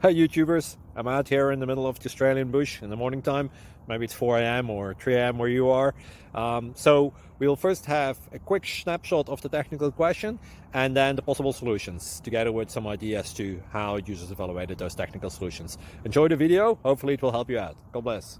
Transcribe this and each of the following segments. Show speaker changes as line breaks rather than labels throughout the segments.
Hi YouTubers, I'm out here in the middle of the Australian bush in the morning time. Maybe it's 4 a.m. or 3 a.m. where you are. So we'll first have a quick snapshot of the technical question and then the possible solutions, together with some ideas to how users evaluated those technical solutions. Enjoy the video, hopefully it will help you out. God bless.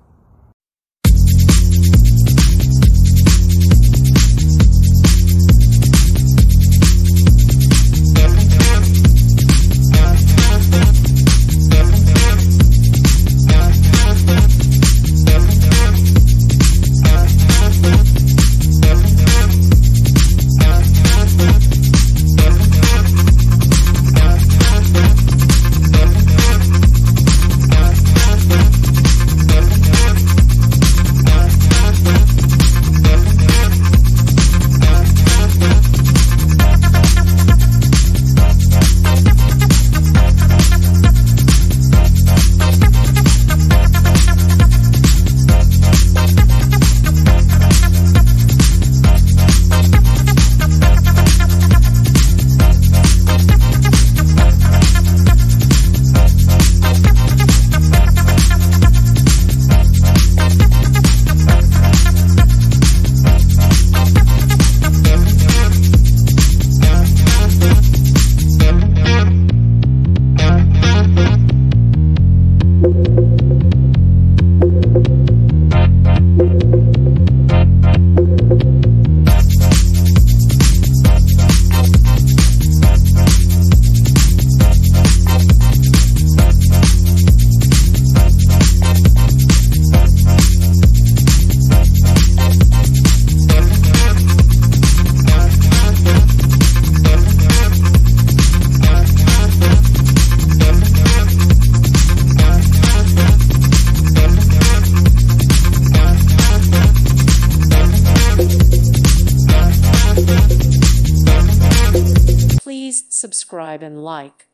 Please subscribe and like.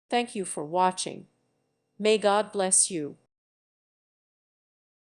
Thank you for watching. May God bless you.